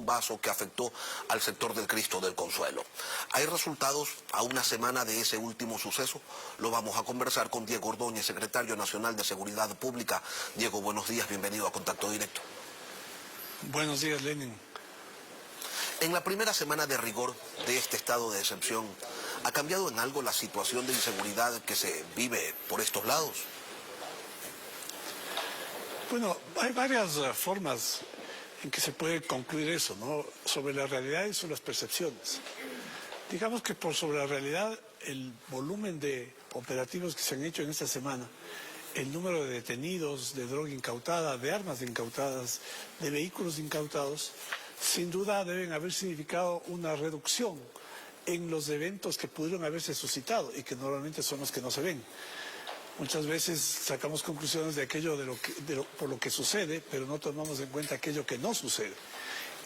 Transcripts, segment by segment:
bombazo que afectó al sector del Cristo del Consuelo. ¿Hay resultados a una semana de ese último suceso? Lo vamos a conversar con Diego Ordóñez, secretario nacional de Seguridad Pública. Diego, buenos días, bienvenido a Contacto Directo. Buenos días, Lenin. En la primera semana de rigor de este estado de excepción, ¿ha cambiado en algo la situación de inseguridad que se vive por estos lados? Bueno, hay varias formas en que se puede concluir eso, ¿no? Sobre la realidad y sobre las percepciones. Digamos que por sobre la realidad, el volumen de operativos que se han hecho en esta semana, el número de detenidos, de droga incautada, de armas incautadas, de vehículos incautados, sin duda deben haber significado una reducción en los eventos que pudieron haberse suscitado y que normalmente son los que no se ven. Muchas veces sacamos conclusiones de aquello por lo que sucede, pero no tomamos en cuenta aquello que no sucede.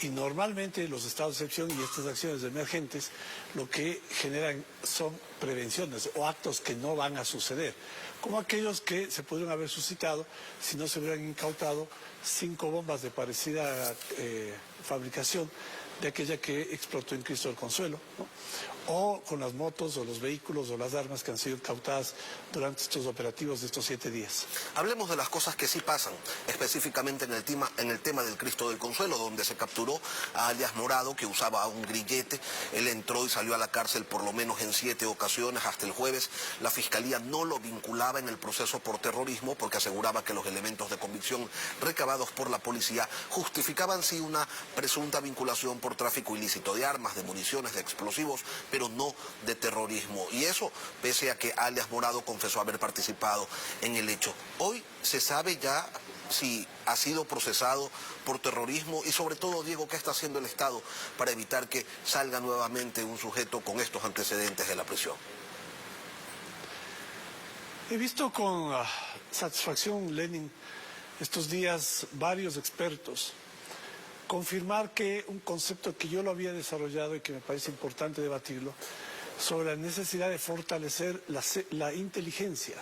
Y normalmente los estados de excepción y estas acciones emergentes lo que generan son prevenciones o actos que no van a suceder, como aquellos que se pudieron haber suscitado si no se hubieran incautado 5 bombas de parecida fabricación de aquella que explotó en Cristo del Consuelo, ¿no? O con las motos o los vehículos o las armas que han sido incautadas durante estos operativos de estos 7 días. Hablemos de las cosas que sí pasan, específicamente en el tema del Cristo del Consuelo, donde se capturó a alias Morado, que usaba un grillete. Él entró y salió a la cárcel por lo menos en 7 ocasiones hasta el jueves. La Fiscalía no lo vinculaba en el proceso por terrorismo porque aseguraba que los elementos de convicción recabados por la policía justificaban sí una presunta vinculación por tráfico ilícito de armas, de municiones, de explosivos, pero no de terrorismo. Y eso pese a que alias Morado confesó haber participado en el hecho. Hoy se sabe ya si ha sido procesado por terrorismo y sobre todo, Diego, ¿qué está haciendo el Estado para evitar que salga nuevamente un sujeto con estos antecedentes de la prisión? He visto con satisfacción, Lenin, estos días varios expertos confirmar que un concepto que yo lo había desarrollado y que me parece importante debatirlo, sobre la necesidad de fortalecer la inteligencia,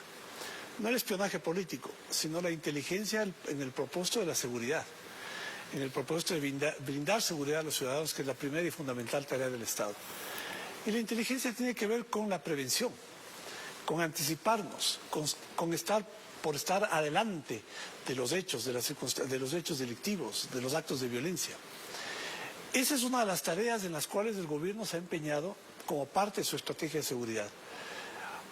no el espionaje político, sino la inteligencia en el propósito de la seguridad, en el propósito de brindar seguridad a los ciudadanos, que es la primera y fundamental tarea del Estado. Y la inteligencia tiene que ver con la prevención, con anticiparnos, por estar adelante de los hechos, de los hechos delictivos, de los actos de violencia. Esa es una de las tareas en las cuales el gobierno se ha empeñado como parte de su estrategia de seguridad.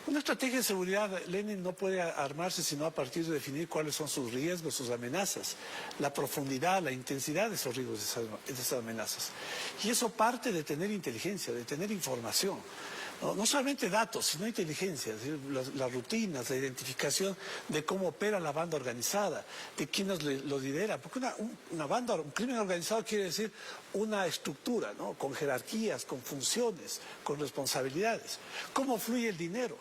Una estrategia de seguridad, Lenin, no puede armarse sino a partir de definir cuáles son sus riesgos, sus amenazas, la profundidad, la intensidad de esos riesgos, de esas amenazas. Y eso parte de tener inteligencia, de tener información. No solamente datos, sino inteligencia, es decir, las rutinas, la identificación de cómo opera la banda organizada, de quiénes lo lidera. Porque un crimen organizado quiere decir una estructura, ¿no? Con jerarquías, con funciones, con responsabilidades. ¿Cómo fluye el dinero?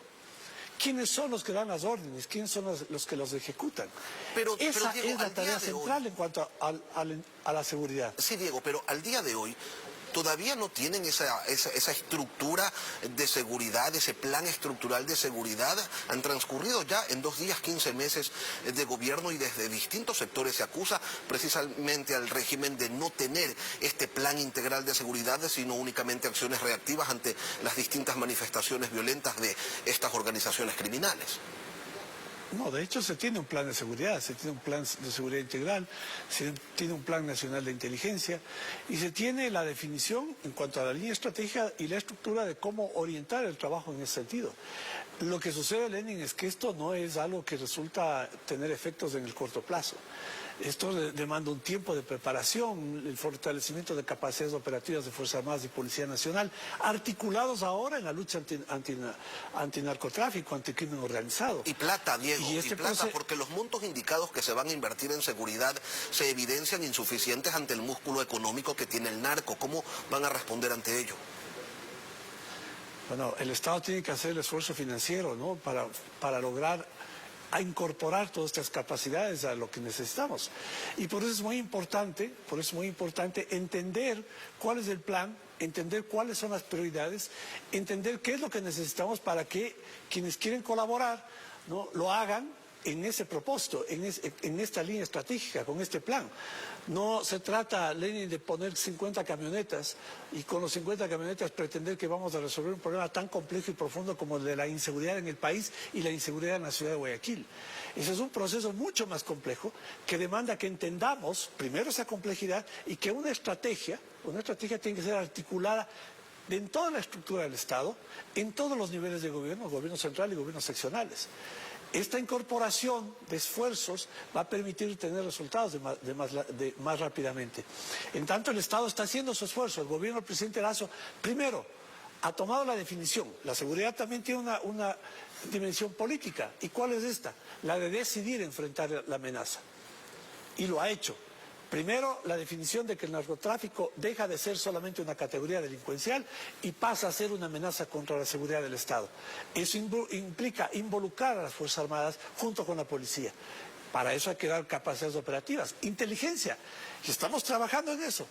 ¿Quiénes son los que dan las órdenes? ¿Quiénes son los que los ejecutan? Esa es la tarea central en cuanto a la seguridad. Sí, Diego, pero al día de hoy todavía no tienen esa estructura de seguridad, ese plan estructural de seguridad. Han transcurrido ya en 2 días 15 meses de gobierno y desde distintos sectores se acusa precisamente al régimen de no tener este plan integral de seguridad, sino únicamente acciones reactivas ante las distintas manifestaciones violentas de estas organizaciones criminales. No, de hecho se tiene un plan de seguridad, se tiene un plan de seguridad integral, se tiene un plan nacional de inteligencia y se tiene la definición en cuanto a la línea estratégica y la estructura de cómo orientar el trabajo en ese sentido. Lo que sucede, Lenin, es que esto no es algo que resulta tener efectos en el corto plazo. Esto demanda un tiempo de preparación, el fortalecimiento de capacidades operativas de Fuerzas Armadas y Policía Nacional, articulados ahora en la lucha antinarcotráfico, anticrimen organizado. Y plata, Diego, y plata, porque los montos indicados que se van a invertir en seguridad se evidencian insuficientes ante el músculo económico que tiene el narco. ¿Cómo van a responder ante ello? Bueno, el Estado tiene que hacer el esfuerzo financiero, ¿no? para lograr incorporar todas estas capacidades a lo que necesitamos. Y por eso es muy importante, entender cuál es el plan, entender cuáles son las prioridades, entender qué es lo que necesitamos para que quienes quieren colaborar, ¿no? lo hagan en ese propósito, en esta línea estratégica, con este plan. No se trata, Lenin, de poner 50 camionetas y con los 50 camionetas pretender que vamos a resolver un problema tan complejo y profundo como el de la inseguridad en el país y la inseguridad en la ciudad de Guayaquil. Ese es un proceso mucho más complejo que demanda que entendamos primero esa complejidad y que una estrategia tiene que ser articulada en toda la estructura del Estado, en todos los niveles de gobierno central y gobiernos seccionales. Esta incorporación de esfuerzos va a permitir tener resultados más rápidamente. En tanto, el Estado está haciendo su esfuerzo. El gobierno del presidente Lasso, primero, ha tomado la definición. La seguridad también tiene una dimensión política. ¿Y cuál es esta? La de decidir enfrentar la amenaza. Y lo ha hecho. Primero, la definición de que el narcotráfico deja de ser solamente una categoría delincuencial y pasa a ser una amenaza contra la seguridad del Estado. Eso implica involucrar a las Fuerzas Armadas junto con la policía. Para eso hay que dar capacidades operativas. Inteligencia. Y estamos trabajando en eso.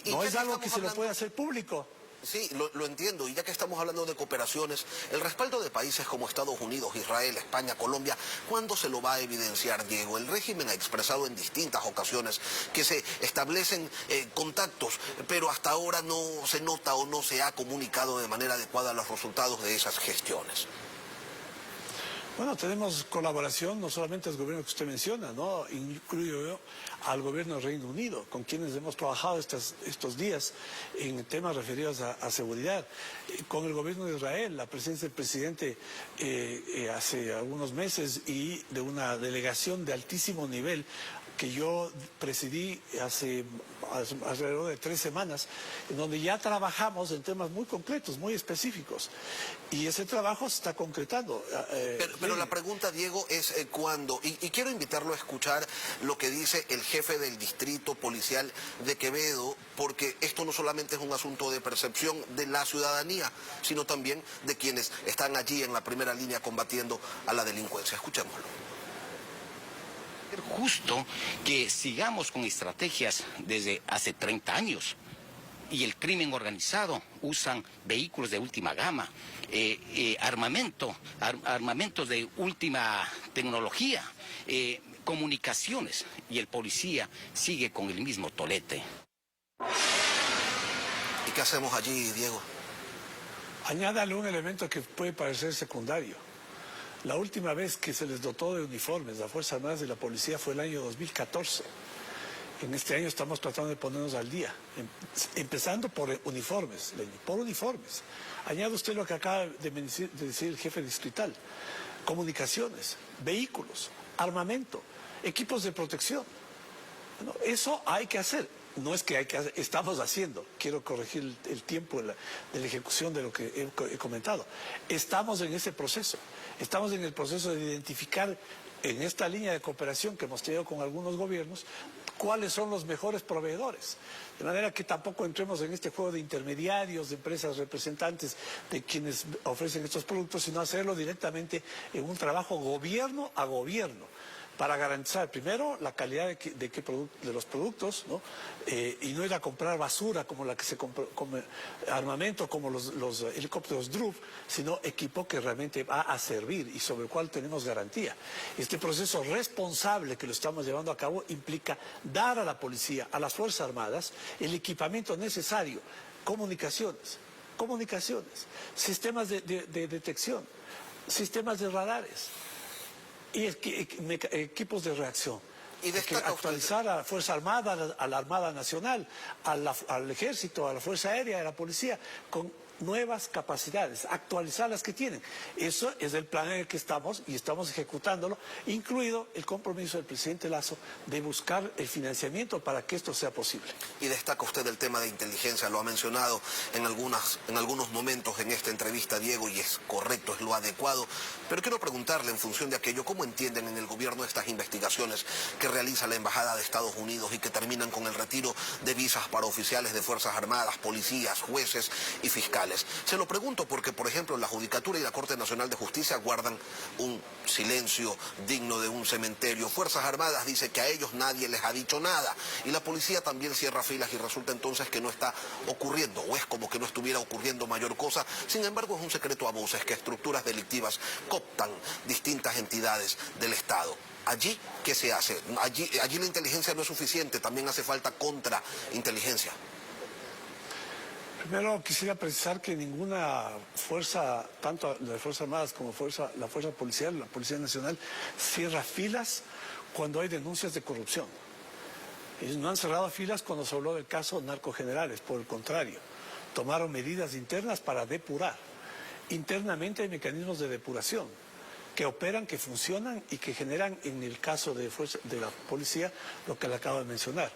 No es algo que se lo pueda hacer público. Sí, lo entiendo, y ya que estamos hablando de cooperaciones, el respaldo de países como Estados Unidos, Israel, España, Colombia, ¿cuándo se lo va a evidenciar, Diego? El régimen ha expresado en distintas ocasiones que se establecen contactos, pero hasta ahora no se nota o no se ha comunicado de manera adecuada los resultados de esas gestiones. Bueno, tenemos colaboración, no solamente el gobierno que usted menciona, ¿no? Incluyo yo al gobierno del Reino Unido, con quienes hemos trabajado estos días en temas referidos a seguridad. Con el gobierno de Israel, la presencia del presidente hace algunos meses y de una delegación de altísimo nivel que yo presidí hace alrededor de 3 semanas, en donde ya trabajamos en temas muy concretos, muy específicos. Y ese trabajo se está concretando. Pero la pregunta, Diego, es cuándo. Y quiero invitarlo a escuchar lo que dice el jefe del distrito policial de Quevedo, porque esto no solamente es un asunto de percepción de la ciudadanía, sino también de quienes están allí en la primera línea combatiendo a la delincuencia. Escuchémoslo. Justo que sigamos con estrategias desde hace 30 años y el crimen organizado usan vehículos de última gama, armamentos de última tecnología, comunicaciones, y el policía sigue con el mismo tolete. ¿Y qué hacemos allí, Diego? Añádale un elemento que puede parecer secundario. La última vez que se les dotó de uniformes a Fuerzas Armadas y la Policía fue el año 2014. En este año estamos tratando de ponernos al día, empezando por uniformes, por uniformes. Añade usted lo que acaba de decir el jefe distrital. Comunicaciones, vehículos, armamento, equipos de protección. Bueno, eso hay que hacer. No es que hay que hacer, estamos haciendo. Quiero corregir el tiempo de la ejecución de lo que he comentado. Estamos en ese proceso. Estamos en el proceso de identificar en esta línea de cooperación que hemos tenido con algunos gobiernos cuáles son los mejores proveedores. De manera que tampoco entremos en este juego de intermediarios, de empresas representantes de quienes ofrecen estos productos, sino hacerlo directamente en un trabajo gobierno a gobierno, para garantizar primero la calidad de los productos, ¿no? Y no ir a comprar basura como la que se compra, armamento como los helicópteros DRUF, sino equipo que realmente va a servir y sobre el cual tenemos garantía. Este proceso responsable que lo estamos llevando a cabo implica dar a la policía, a las Fuerzas Armadas, el equipamiento necesario, comunicaciones, sistemas de detección, sistemas de radares y equipos de reacción. Y hay que actualizar a la Fuerza Armada, a la Armada Nacional, al Ejército, a la Fuerza Aérea, a la Policía, con nuevas capacidades, actualizar las que tienen. Eso es el plan en el que estamos y estamos ejecutándolo, incluido el compromiso del presidente Lasso de buscar el financiamiento para que esto sea posible. Y destaca usted el tema de inteligencia, lo ha mencionado en algunos momentos en esta entrevista, Diego, y es correcto, es lo adecuado. Pero quiero preguntarle, en función de aquello, ¿cómo entienden en el gobierno estas investigaciones que realiza la Embajada de Estados Unidos y que terminan con el retiro de visas para oficiales de Fuerzas Armadas, policías, jueces y fiscales? nacionales. Se lo pregunto porque, por ejemplo, la Judicatura y la Corte Nacional de Justicia guardan un silencio digno de un cementerio. Fuerzas Armadas dice que a ellos nadie les ha dicho nada. Y la policía también cierra filas y resulta entonces que no está ocurriendo, o es como que no estuviera ocurriendo mayor cosa. Sin embargo, es un secreto a voces que estructuras delictivas cooptan distintas entidades del Estado. Allí, ¿qué se hace? Allí la inteligencia no es suficiente, también hace falta contrainteligencia. Primero quisiera precisar que ninguna fuerza, tanto las Fuerzas Armadas como la fuerza policial, la Policía Nacional, cierra filas cuando hay denuncias de corrupción. Ellos no han cerrado filas cuando se habló del caso narcogenerales, por el contrario, tomaron medidas internas para depurar. Internamente hay mecanismos de depuración que operan, que funcionan y que generan, en el caso de la policía, lo que le acabo de mencionar.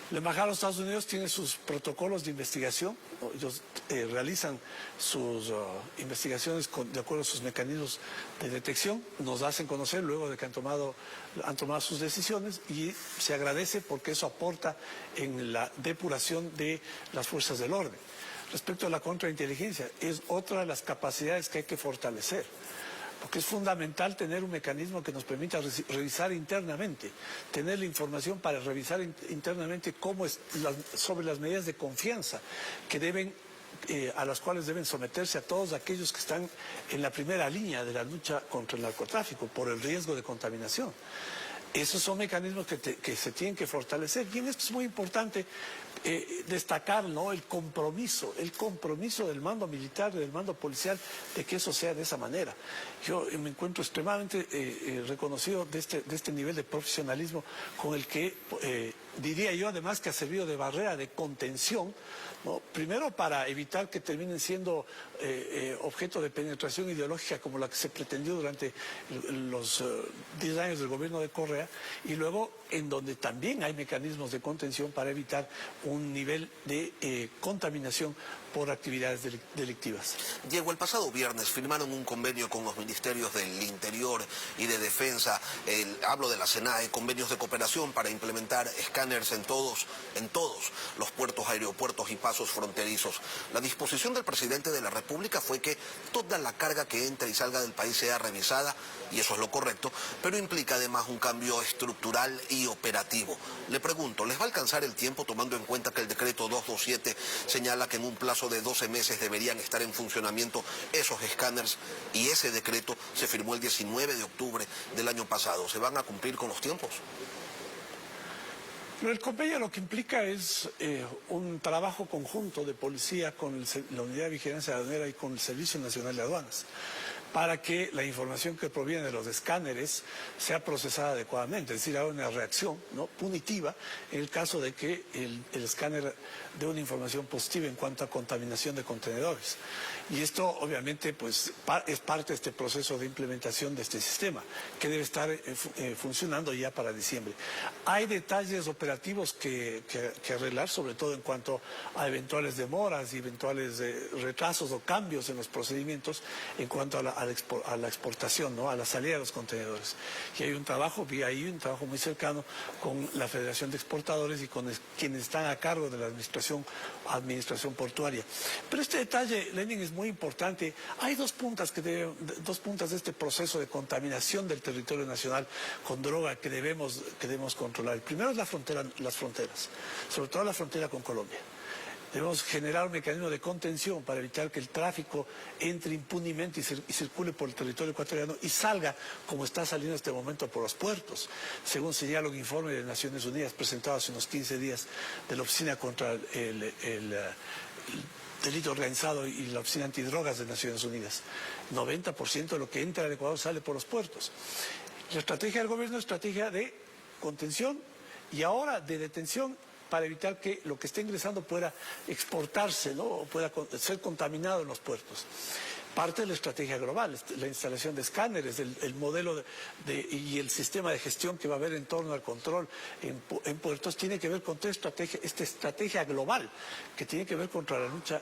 La Embajada de los Estados Unidos tiene sus protocolos de investigación, ¿no? Ellos realizan sus investigaciones de acuerdo a sus mecanismos de detección, nos hacen conocer luego de que han tomado sus decisiones y se agradece porque eso aporta en la depuración de las fuerzas del orden. Respecto a la contrainteligencia, es otra de las capacidades que hay que fortalecer. Porque es fundamental tener un mecanismo que nos permita revisar internamente, tener la información para revisar internamente sobre las medidas de confianza que a las cuales deben someterse a todos aquellos que están en la primera línea de la lucha contra el narcotráfico por el riesgo de contaminación. Esos son mecanismos que se tienen que fortalecer. Y en esto es muy importante destacar, ¿no?, el compromiso del mando militar, del mando policial, de que eso sea de esa manera. Yo me encuentro extremadamente reconocido de este nivel de profesionalismo con el que, diría yo, además que ha servido de barrera de contención, ¿no? Primero para evitar que terminen siendo objeto de penetración ideológica como la que se pretendió durante los 10 años del gobierno de Correa, y luego en donde también hay mecanismos de contención para evitar un nivel de contaminación por actividades delictivas. Diego, el pasado viernes firmaron un convenio con los ministerios del Interior y de Defensa, hablo de la SENAE, convenios de cooperación para implementar escáneres en todos los puertos, aeropuertos y pasos fronterizos. La disposición del presidente de la República fue que toda la carga que entre y salga del país sea revisada, y eso es lo correcto, pero implica además un cambio estructural y operativo. Le pregunto, ¿les va a alcanzar el tiempo tomando en cuenta que el decreto 227 señala que en un plazo de 12 meses deberían estar en funcionamiento esos escáneres, y ese decreto se firmó el 19 de octubre del año pasado? ¿Se van a cumplir con los tiempos? El convenio lo que implica es un trabajo conjunto de policía con la Unidad de Vigilancia Aduanera y con el Servicio Nacional de Aduanas, para que la información que proviene de los escáneres sea procesada adecuadamente, es decir, haga una reacción, ¿no?, punitiva en el caso de que el escáner dé una información positiva en cuanto a contaminación de contenedores. Y esto obviamente pues es parte de este proceso de implementación de este sistema, que debe estar funcionando ya para diciembre. Hay detalles operativos que arreglar, sobre todo en cuanto a eventuales demoras y eventuales retrasos o cambios en los procedimientos en cuanto a la exportación, ¿no?, a la salida de los contenedores. Y hay un trabajo, un trabajo muy cercano con la Federación de Exportadores y con quienes están a cargo de la administración portuaria. Pero este detalle, Lenin, es muy importante. Hay dos puntas de este proceso de contaminación del territorio nacional con droga que debemos controlar. El primero es las fronteras, sobre todo la frontera con Colombia. Debemos generar un mecanismo de contención para evitar que el tráfico entre impunemente y circule por el territorio ecuatoriano y salga como está saliendo en este momento por los puertos, según señala un informe de Naciones Unidas presentado hace unos 15 días de la Oficina contra el delito organizado y la Oficina Antidrogas de Naciones Unidas. 90% de lo que entra al Ecuador sale por los puertos. La estrategia del gobierno es estrategia de contención y ahora de detención, para evitar que lo que esté ingresando pueda exportarse, ¿no?, o pueda ser contaminado en los puertos. Parte de la estrategia global, la instalación de escáneres, el modelo y el sistema de gestión que va a haber en torno al control en puertos, tiene que ver con esta estrategia global que tiene que ver contra la lucha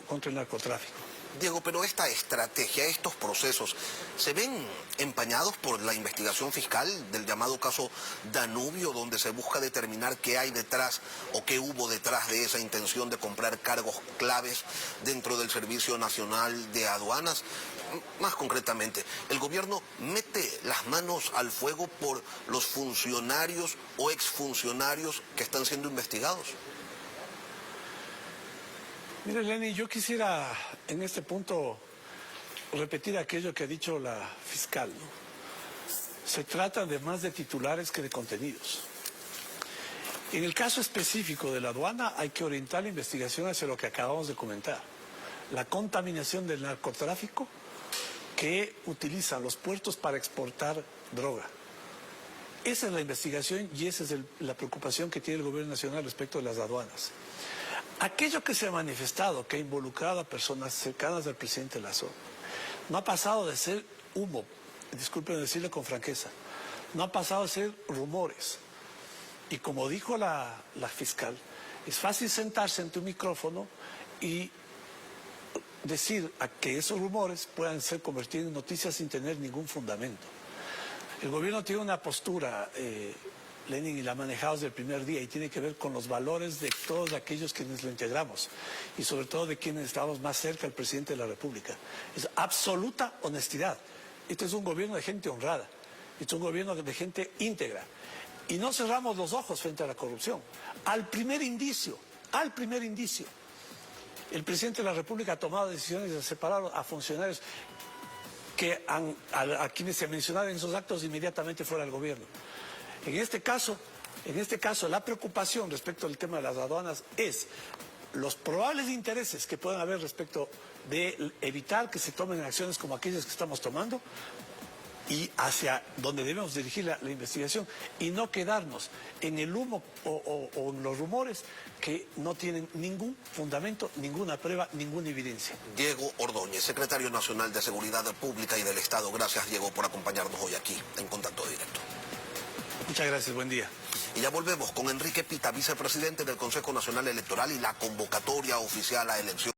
contra el narcotráfico. Diego, pero esta estrategia, estos procesos, ¿se ven empañados por la investigación fiscal del llamado caso Danubio, donde se busca determinar qué hay detrás o qué hubo detrás de esa intención de comprar cargos claves dentro del Servicio Nacional de Aduanas? Más concretamente, ¿el gobierno mete las manos al fuego por los funcionarios o exfuncionarios que están siendo investigados? Mire, Lenny, yo quisiera en este punto repetir aquello que ha dicho la fiscal, ¿no? Se trata de más de titulares que de contenidos. En el caso específico de la aduana hay que orientar la investigación hacia lo que acabamos de comentar. La contaminación del narcotráfico que utilizan los puertos para exportar droga. Esa es la investigación y esa es la preocupación que tiene el gobierno nacional respecto de las aduanas. Aquello que se ha manifestado, que ha involucrado a personas cercanas al presidente Lasso, no ha pasado de ser humo, disculpen decirlo con franqueza, no ha pasado de ser rumores. Y como dijo la fiscal, es fácil sentarse ante un micrófono y decir a que esos rumores puedan ser convertidos en noticias sin tener ningún fundamento. El gobierno tiene una postura, Lenin, y la ha manejado desde el primer día, y tiene que ver con los valores de todos aquellos quienes lo integramos y sobre todo de quienes estamos más cerca del presidente de la República. Es absoluta honestidad. Este es un gobierno de gente honrada, este es un gobierno de gente íntegra. Y no cerramos los ojos frente a la corrupción. Al primer indicio, el presidente de la República ha tomado decisiones de separar a funcionarios a quienes se mencionaron en esos actos inmediatamente fuera del gobierno. En este caso, la preocupación respecto al tema de las aduanas es los probables intereses que puedan haber respecto de evitar que se tomen acciones como aquellas que estamos tomando y hacia donde debemos dirigir la investigación y no quedarnos en el humo o en los rumores que no tienen ningún fundamento, ninguna prueba, ninguna evidencia. Diego Ordóñez, secretario nacional de Seguridad Pública y del Estado. Gracias, Diego, por acompañarnos hoy aquí en Contacto Directo. Muchas gracias, buen día. Y ya volvemos con Enrique Pita, vicepresidente del Consejo Nacional Electoral y la convocatoria oficial a elecciones.